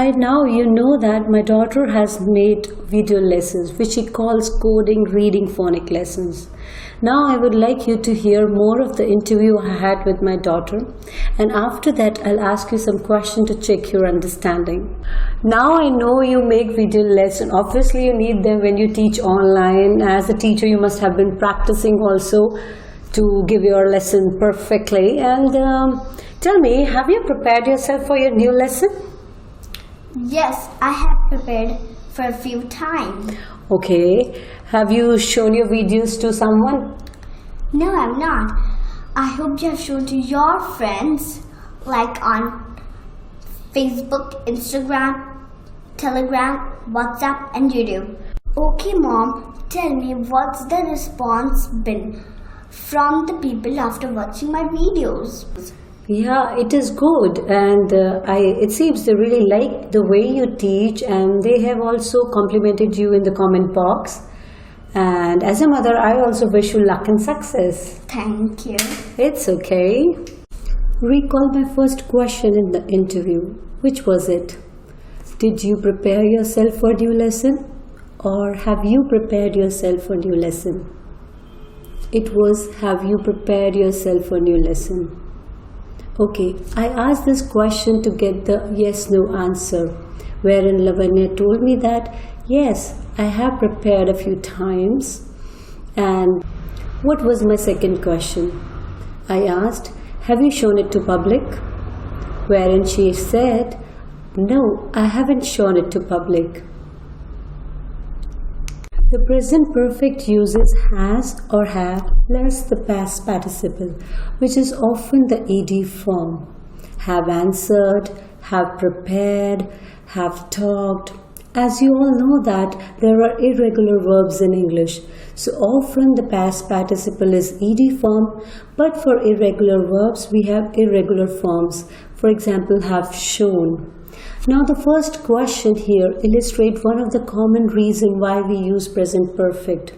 by now you know that my daughter has made video lessons which she calls coding, reading, phonic lessons. Now I would like you to hear more of the interview I had with my daughter, and after that I'll ask you some questions to check your understanding. Now I know you make video lessons. Obviously you need them when you teach online. As a teacher you must have been practicing also to give your lesson perfectly. And tell me, have you prepared yourself for your new lesson? Yes, I have prepared for a few times. Okay. Have you shown your videos to someone? No, I'm not. I hope you have shown to your friends, like on Facebook, Instagram, Telegram, WhatsApp and YouTube. Okay, Mom, tell me what's the response been from the people after watching my videos? Yeah, it is good, and it seems they really like the way you teach, and they have also complimented you in the comment box. And as a mother, I also wish you luck and success. Thank you. It's okay. Recall my first question in the interview. Which was it? Did you prepare yourself for new lesson? Or have you prepared yourself for new lesson? It was, have you prepared yourself for new lesson? Okay, I asked this question to get the yes-no answer, wherein Lavanya told me that, yes, I have prepared a few times. And what was my second question? I asked, have you shown it to public? Wherein she said, no, I haven't shown it to public. The present perfect uses has or have plus the past participle, which is often the ed form. Have answered, have prepared, have talked. As you all know that there are irregular verbs in English, so often the past participle is ed form, but for irregular verbs we have irregular forms. For example, have shown. Now the first question here illustrates one of the common reasons why we use present perfect.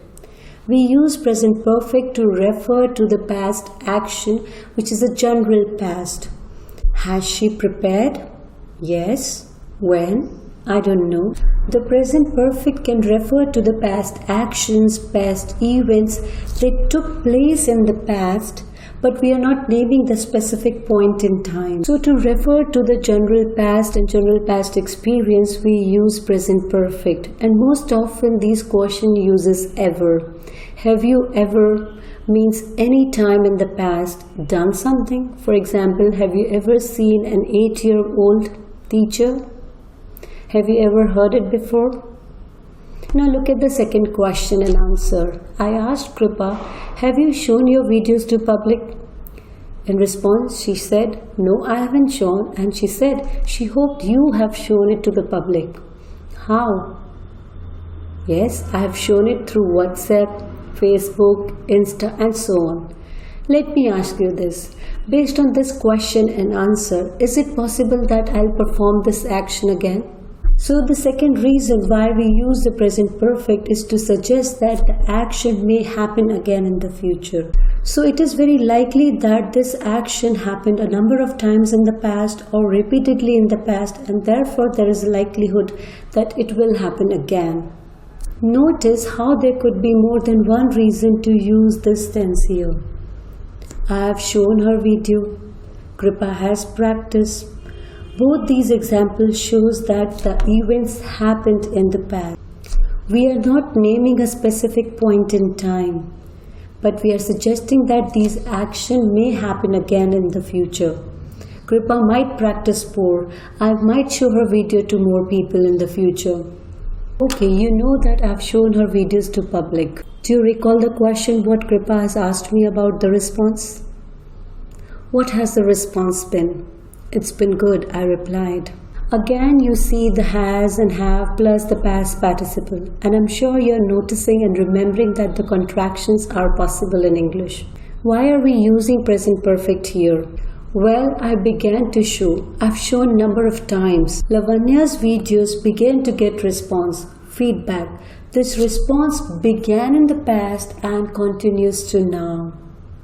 We use present perfect to refer to the past action, which is a general past. Has she prepared? Yes. When? I don't know. The present perfect can refer to the past actions, past events that took place in the past, but we are not naming the specific point in time. So to refer to the general past and general past experience, we use present perfect. And most often these question uses ever. Have you ever means any time in the past done something? For example, have you ever seen an 8-year-old teacher? Have you ever heard it before? Now look at the second question and answer. I asked Kripa, have you shown your videos to public? In response, she said, no, I haven't shown. And she said, she hoped you have shown it to the public. How? Yes, I have shown it through WhatsApp, Facebook, Insta, and so on. Let me ask you this. Based on this question and answer, is it possible that I'll perform this action again? So the second reason why we use the present perfect is to suggest that the action may happen again in the future. So it is very likely that this action happened a number of times in the past or repeatedly in the past, and therefore there is a likelihood that it will happen again. Notice how there could be more than one reason to use this tense here. I have shown her video. Kripa has practiced. Both these examples shows that the events happened in the past. We are not naming a specific point in time, but we are suggesting that these actions may happen again in the future. Kripa might practice more. I might show her video to more people in the future. Okay, you know that I've shown her videos to public. Do you recall the question what Kripa has asked me about the response? What has the response been? It's been good, I replied. Again, you see the has and have plus the past participle. And I'm sure you're noticing and remembering that the contractions are possible in English. Why are we using present perfect here? Well, I began to show. I've shown number of times. Lavanya's videos began to get response, feedback. This response began in the past and continues to now.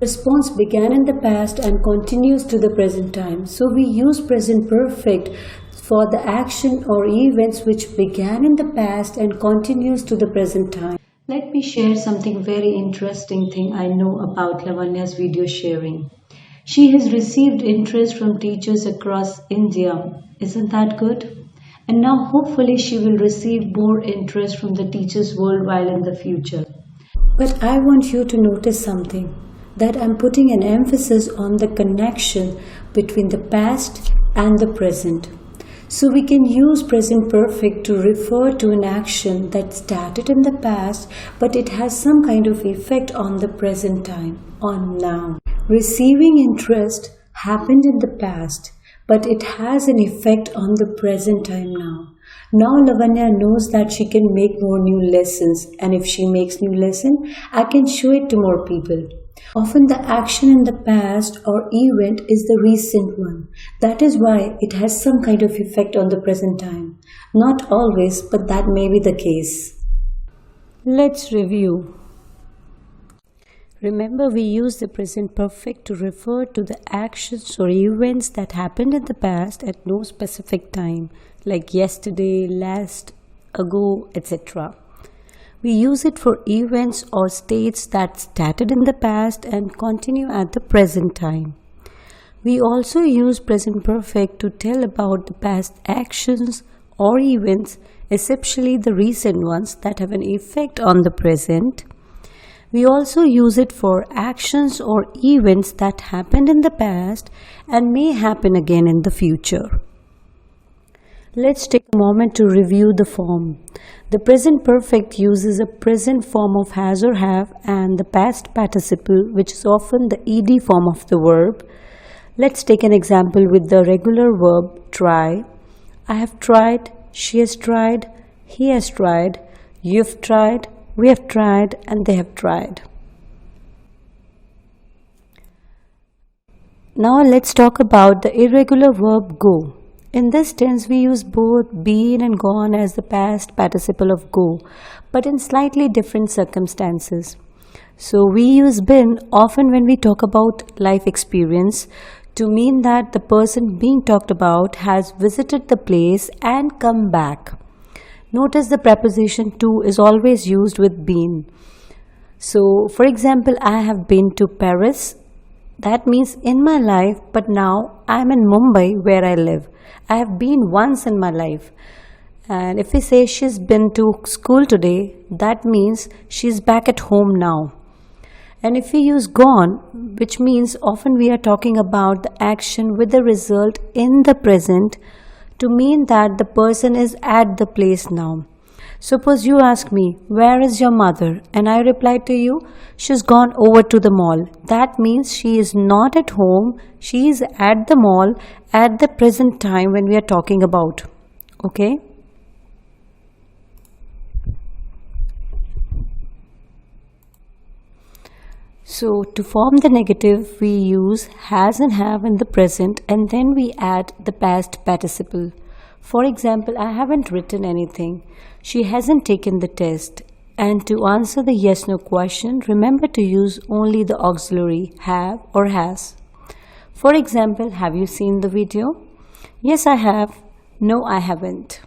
Response began in the past and continues to the present time. So we use present perfect for the action or events which began in the past and continues to the present time. Let me share something very interesting thing I know about Lavanya's video sharing. She has received interest from teachers across India. Isn't that good? And now hopefully she will receive more interest from the teachers worldwide in the future. But I want you to notice something, that I'm putting an emphasis on the connection between the past and the present. So we can use present perfect to refer to an action that started in the past, but it has some kind of effect on the present time, on now. Receiving interest happened in the past, but it has an effect on the present time now. Now Lavanya knows that she can make more new lessons, and if she makes new lesson, I can show it to more people. Often the action in the past or event is the recent one. That is why it has some kind of effect on the present time. Not always, but that may be the case. Let's review. Remember, we use the present perfect to refer to the actions or events that happened in the past at no specific time, like yesterday, last, ago, etc. We use it for events or states that started in the past and continue at the present time. We also use present perfect to tell about the past actions or events, especially the recent ones that have an effect on the present. We also use it for actions or events that happened in the past and may happen again in the future. Let's take a moment to review the form. The present perfect uses a present form of has or have and the past participle, which is often the ed form of the verb. Let's take an example with the regular verb try. I have tried, she has tried, he has tried, you've tried, we have tried, and they have tried. Now let's talk about the irregular verb go. In this tense, we use both been and gone as the past participle of go, but in slightly different circumstances. So we use been often when we talk about life experience to mean that the person being talked about has visited the place and come back. Notice the preposition to is always used with been. So, for example, I have been to Paris. That means in my life, but now I am in Mumbai where I live. I have been once in my life. And if we say she's been to school today, that means she's back at home now. And if we use gone, which means often we are talking about the action with the result in the present to mean that the person is at the place now. Suppose you ask me, where is your mother? And I reply to you, she's gone over to the mall. That means she is not at home. She is at the mall at the present time when we are talking about. Okay? So to form the negative, we use has and have in the present and then we add the past participle. For example, I haven't written anything. She hasn't taken the test. And to answer the yes-no question, remember to use only the auxiliary have or has. For example, have you seen the video? Yes, I have. No, I haven't.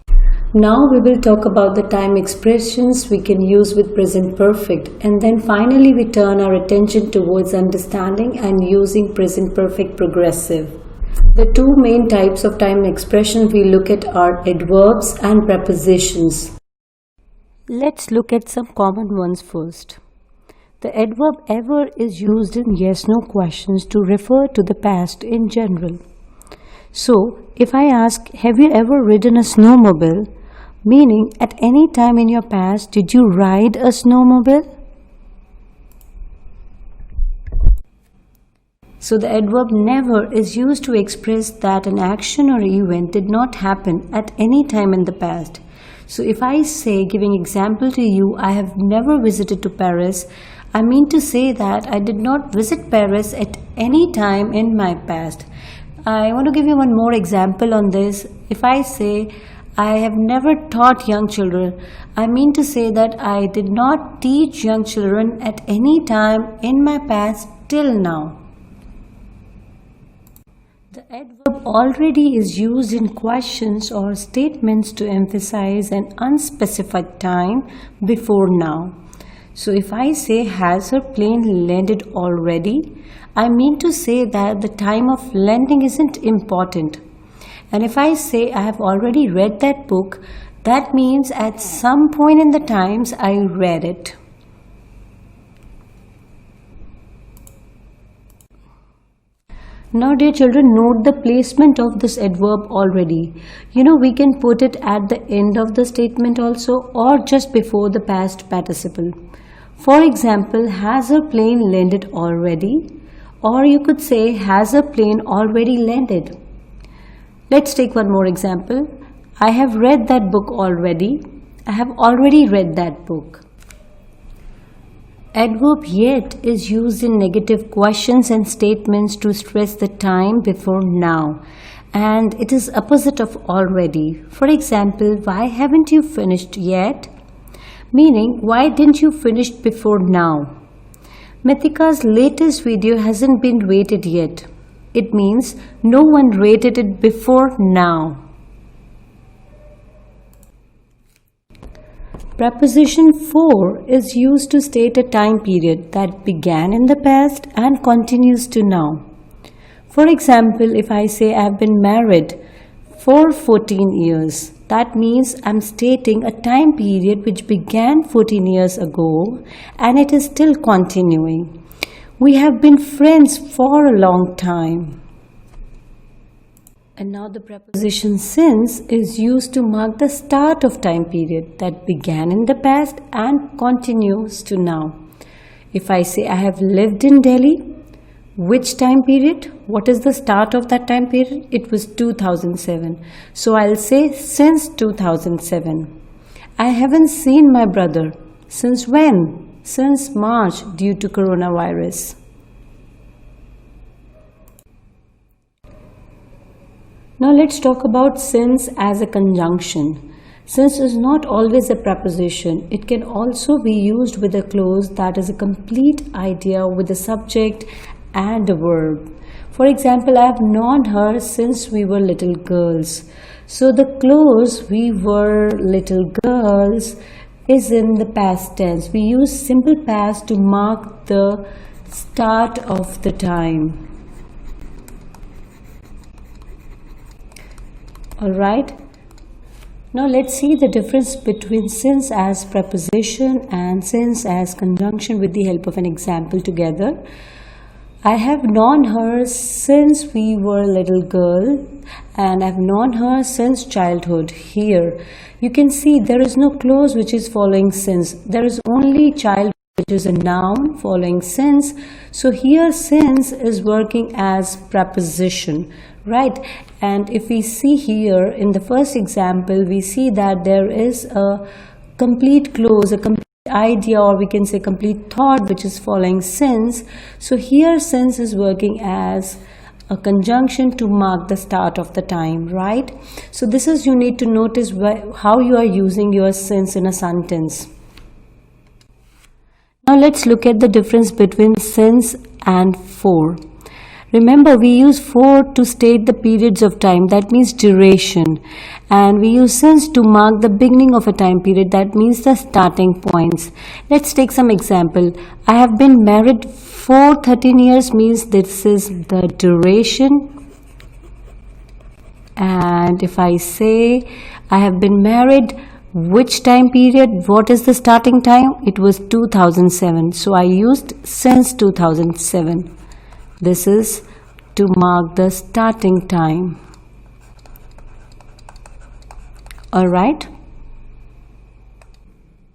Now we will talk about the time expressions we can use with present perfect, and then finally we turn our attention towards understanding and using present perfect progressive. The two main types of time expression we look at are adverbs and prepositions. Let's look at some common ones first. The adverb ever is used in yes-no questions to refer to the past in general. So, if I ask, have you ever ridden a snowmobile? Meaning, at any time in your past, did you ride a snowmobile? So, the adverb never is used to express that an action or event did not happen at any time in the past. So, if I say, giving example to you, I have never visited to Paris, I mean to say that I did not visit Paris at any time in my past. I want to give you one more example on this. If I say, I have never taught young children, I mean to say that I did not teach young children at any time in my past till now. The adverb already is used in questions or statements to emphasize an unspecified time before now. So if I say, has her plane landed already? I mean to say that the time of landing isn't important. And if I say, I have already read that book, that means at some point in the times I read it. Now dear children, note the placement of this adverb already. We can put it at the end of the statement also, or just before the past participle. For example, has her plane landed already? Or you could say, has her plane already landed? Let's take one more example. I have read that book already. I have already read that book. Adverb yet is used in negative questions and statements to stress the time before now, and it is opposite of already. For example, why haven't you finished yet? Meaning, why didn't you finish before now? Mithika's latest video hasn't been rated yet. It means no one rated it before now. Preposition for is used to state a time period that began in the past and continues to now. For example, if I say I have been married for 14 years, that means I'm stating a time period which began 14 years ago and it is still continuing. We have been friends for a long time. And now the preposition since is used to mark the start of time period that began in the past and continues to now. If I say I have lived in Delhi, which time period? What is the start of that time period? It was 2007. So I'll say since 2007. I haven't seen my brother. Since when? Since March due to coronavirus. Now let's talk about since as a conjunction. Since is not always a preposition. It can also be used with a clause that is a complete idea with a subject and a verb. For example, I have known her since we were little girls. So the clause we were little girls is in the past tense. We use simple past to mark the start of the time. Alright, now let's see the difference between since as preposition and since as conjunction with the help of an example together. I have known her since we were a little girl and I've known her since childhood. Here you can see there is no clause which is following since. There is only child, which is a noun following since. So here since is working as preposition, right? And if we see here in the first example, we see that there is a complete clause, a complete idea, or we can say complete thought which is following since. So here since is working as a conjunction to mark the start of the time, right? So this is, you need to notice how you are using your since in a sentence. Now let's look at the difference between since and for. Remember, we use for to state the periods of time, that means duration, and we use since to mark the beginning of a time period, that means the starting points. Let's take some example. I have been married for 13 years means this is the duration. And if I say I have been married, which time period? What is the starting time? It was 2007. So I used since 2007. This is to mark the starting time. Alright.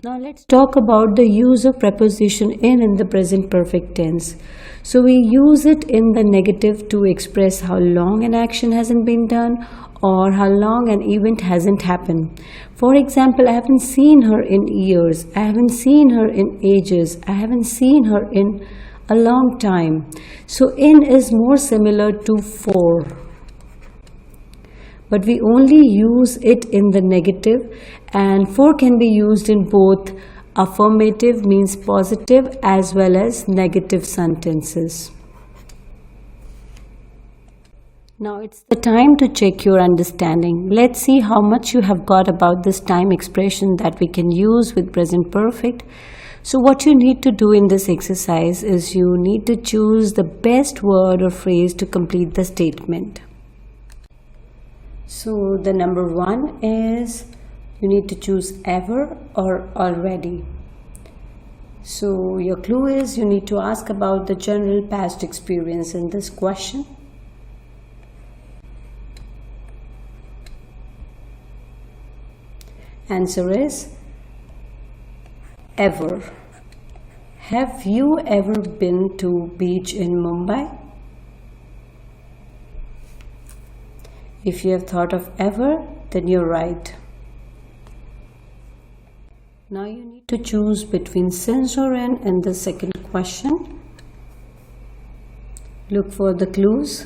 Now let's talk about the use of preposition in the present perfect tense. So we use it in the negative to express how long an action hasn't been done or how long an event hasn't happened. For example, I haven't seen her in years. I haven't seen her in ages. I haven't seen her in a long time. So in is more similar to for, but we only use it in the negative, and for can be used in both affirmative means positive as well as negative sentences. Now it's the time to check your understanding. Let's see how much you have got about this time expression that we can use with present perfect. So what you need to do in this exercise is you need to choose the best word or phrase to complete the statement. So the number 1 is you need to choose ever or already. So your clue is you need to ask about the general past experience in this question. Answer is ever. Have you ever been to beach in Mumbai? If you have thought of ever, then you're right. Now you need to choose between since or in the second question. Look for the clues.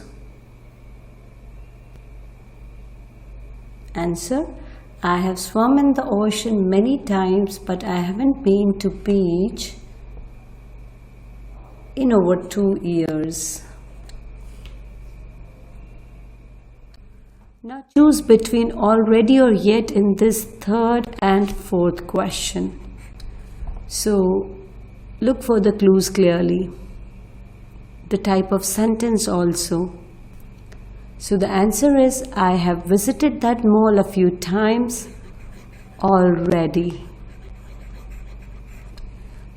Answer: I have swum in the ocean many times, but I haven't been to beach in over 2 years. Now choose between already or yet in this third and fourth question. So look for the clues clearly. The type of sentence also. So the answer is I have visited that mall a few times already.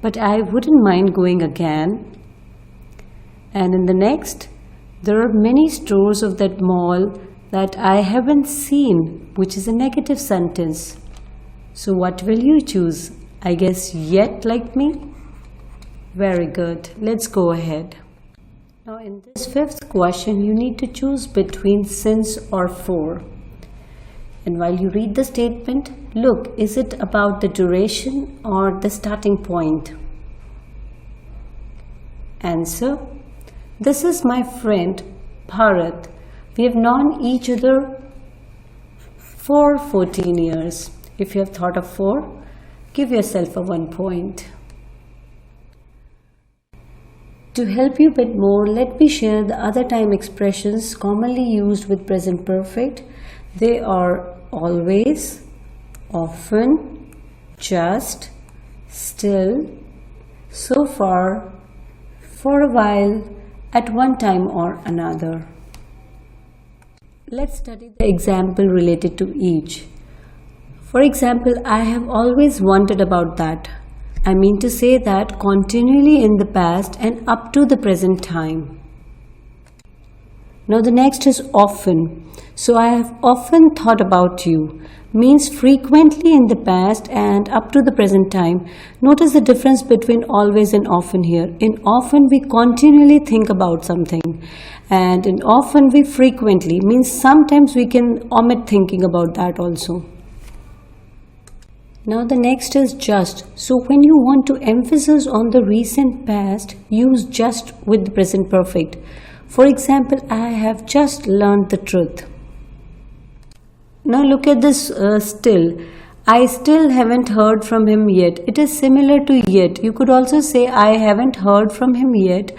But I wouldn't mind going again. And in the next, there are many stores of that mall that I haven't seen, which is a negative sentence. So what will you choose? I guess yet, like me? Very good. Let's go ahead. Now in this fifth question, you need to choose between since or for. And while you read the statement, look, is it about the duration or the starting point? Answer: this is my friend Bharat. We have known each other for 14 years. If you have thought of for, give yourself a 1 point. To help you a bit more, let me share the other time expressions commonly used with present perfect. They are always, often, just, still, so far, for a while, at one time or another. Let's study the example related to each. For example, I have always wondered about that. I mean to say that continually in the past and up to the present time. Now the next is often. So I have often thought about you. Means frequently in the past and up to the present time. Notice the difference between always and often here. In often we continually think about something. And in often we frequently. Means sometimes we can omit thinking about that also. Now the next is just. So when you want to emphasize on the recent past, use just with the present perfect. For example, I have just learned the truth. Now look at this still. I still haven't heard from him yet. It is similar to yet. You could also say I haven't heard from him yet.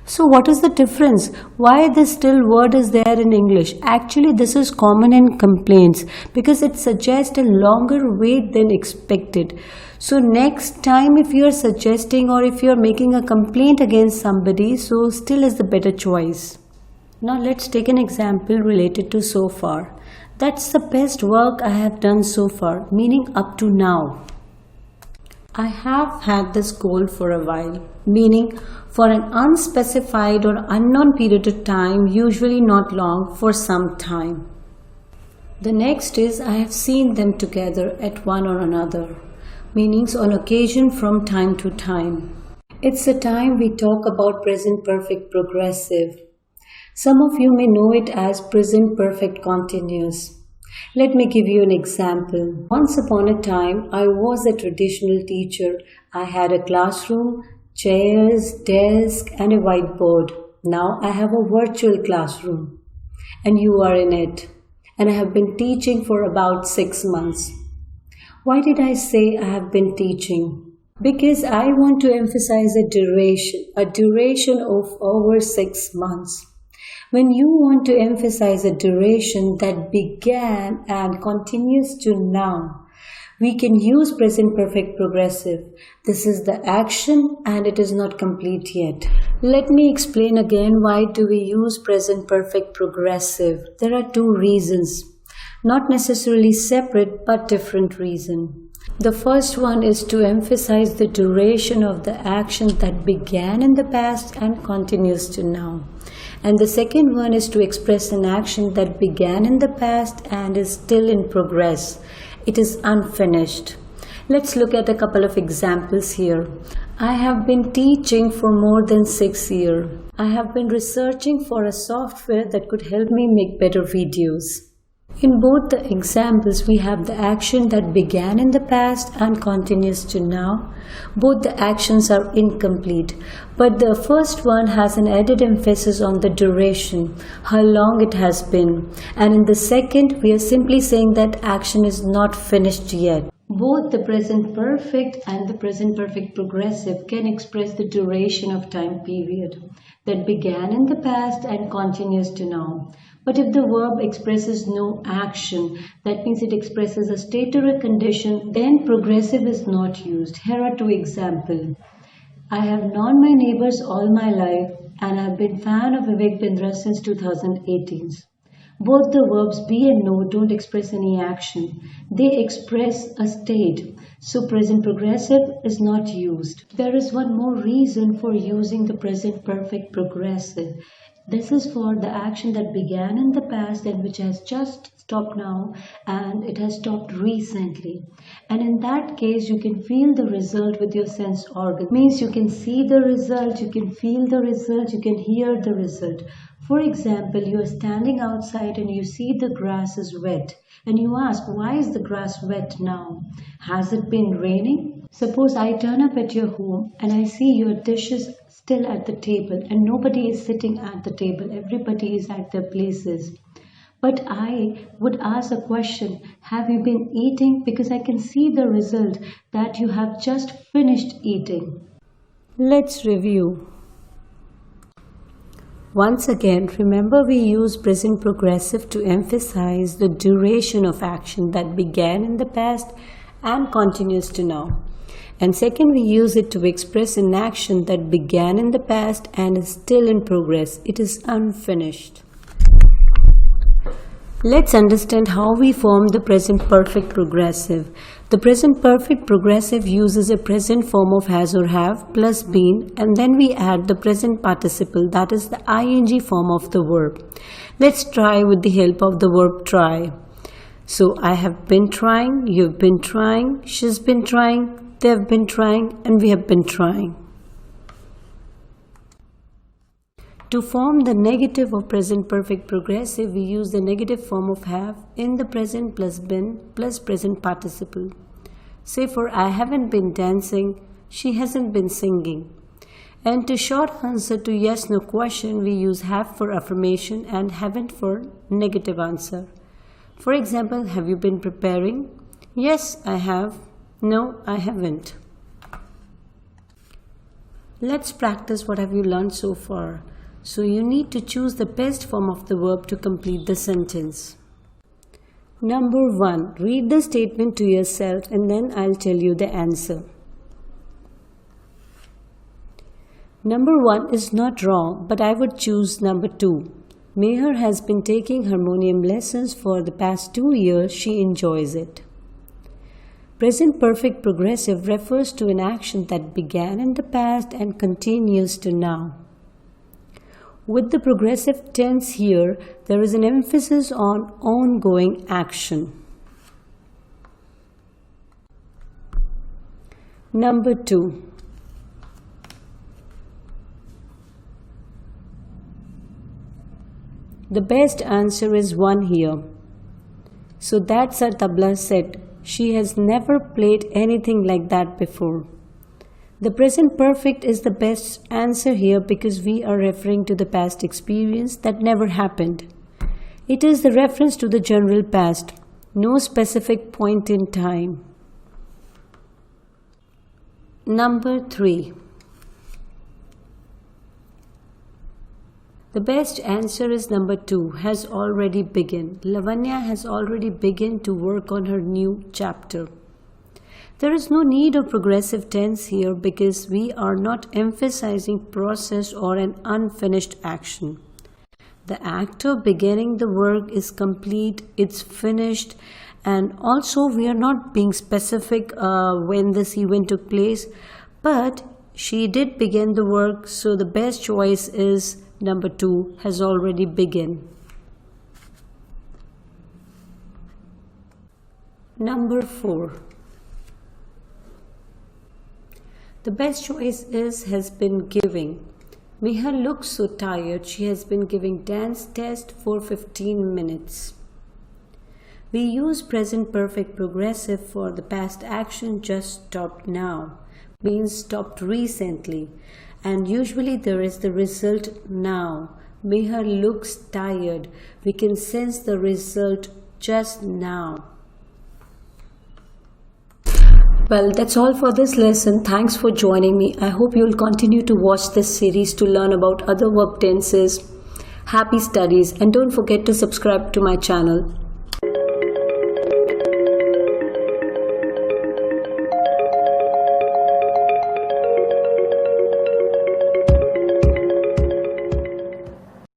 So what is the difference? Why the still word is there in English? Actually, this is common in complaints because it suggests a longer wait than expected. So next time if you are suggesting or if you are making a complaint against somebody, so still is the better choice. Now let's take an example related to so far. That's the best work I have done so far, meaning up to now. I have had this goal for a while, meaning for an unspecified or unknown period of time, usually not long, for some time. The next is I have seen them together at one or another, meanings on occasion from time to time. It's the time we talk about present perfect progressive. Some of you may know it as present perfect continuous. Let me give you an example. Once upon a time, I was a traditional teacher. I had a classroom, chairs, desk, and a whiteboard. Now I have a virtual classroom, and you are in it. And I have been teaching for about 6 months. Why did I say I have been teaching? Because I want to emphasize a duration of over 6 months. When you want to emphasize a duration that began and continues to now, we can use present perfect progressive. This is the action and it is not complete yet. Let me explain again why do we use present perfect progressive. There are two reasons, not necessarily separate but different reasons. The first one is to emphasize the duration of the action that began in the past and continues to now. And the second one is to express an action that began in the past and is still in progress. It is unfinished. Let's look at a couple of examples here. I have been teaching for more than 6 years. I have been researching for a software that could help me make better videos. In both the examples, we have the action that began in the past and continues to now. Both the actions are incomplete, but the first one has an added emphasis on the duration, how long it has been. And in the second, we are simply saying that action is not finished yet. Both the present perfect and the present perfect progressive can express the duration of time period that began in the past and continues to now. But if the verb expresses no action, that means it expresses a state or a condition, then progressive is not used. Here are two examples. I have known my neighbors all my life and I have been fan of Vivek Bindra since 2018. Both the verbs be and know don't express any action. They express a state. So present progressive is not used. There is one more reason for using the present perfect progressive. This is for the action that began in the past and which has just stopped now and it has stopped recently. And in that case, you can feel the result with your sense organ. Means you can see the result, you can feel the result, you can hear the result. For example, you are standing outside and you see the grass is wet. And you ask, why is the grass wet now? Has it been raining? Suppose I turn up at your home and I see your dishes still at the table and nobody is sitting at the table. Everybody is at their places. But I would ask a question, have you been eating? Because I can see the result that you have just finished eating. Let's review. Once again, remember we use present progressive to emphasize the duration of action that began in the past and continues to now. And second, we use it to express an action that began in the past and is still in progress. It is unfinished. Let's understand how we form the present perfect progressive. The present perfect progressive uses a present form of has or have plus been, and then we add the present participle, that is the ing form of the verb. Let's try with the help of the verb try. So I have been trying, you've been trying, she's been trying, they've been trying, and we have been trying. To form the negative of present perfect progressive, we use the negative form of have in the present plus been plus present participle. Say for I haven't been dancing, she hasn't been singing. And to short answer to yes no question, we use have for affirmation and haven't for negative answer. For example, have you been preparing? Yes, I have. No, I haven't. Let's practice what have you learned so far. So you need to choose the best form of the verb to complete the sentence. Number 1. Read the statement to yourself and then I'll tell you the answer. Number 1 is not wrong, but I would choose number 2. Meher has been taking harmonium lessons for the past 2 years. She enjoys it. Present perfect progressive refers to an action that began in the past and continues to now. With the progressive tense here, there is an emphasis on ongoing action. Number 2. The best answer is 1 here. So that's our tabla set. She has never played anything like that before. The present perfect is the best answer here because we are referring to the past experience that never happened. It is the reference to the general past, no specific point in time. Number 3. The best answer is number 2, has already begun. Lavanya has already begun to work on her new chapter. There is no need of progressive tense here because we are not emphasizing process or an unfinished action. The act of beginning the work is complete, it's finished, and also we are not being specific when this event took place, but she did begin the work, so the best choice is number 2, has already begun. Number 4. The best choice is has been giving. Meha looks so tired. She has been giving dance test for 15 minutes. We use present perfect progressive for the past action just stopped now, means stopped recently, and usually there is the result now. Meha looks tired. We can sense the result just now. Well, that's all for this lesson. Thanks for joining me. I hope you'll continue to watch this series to learn about other verb tenses. Happy studies, and don't forget to subscribe to my channel.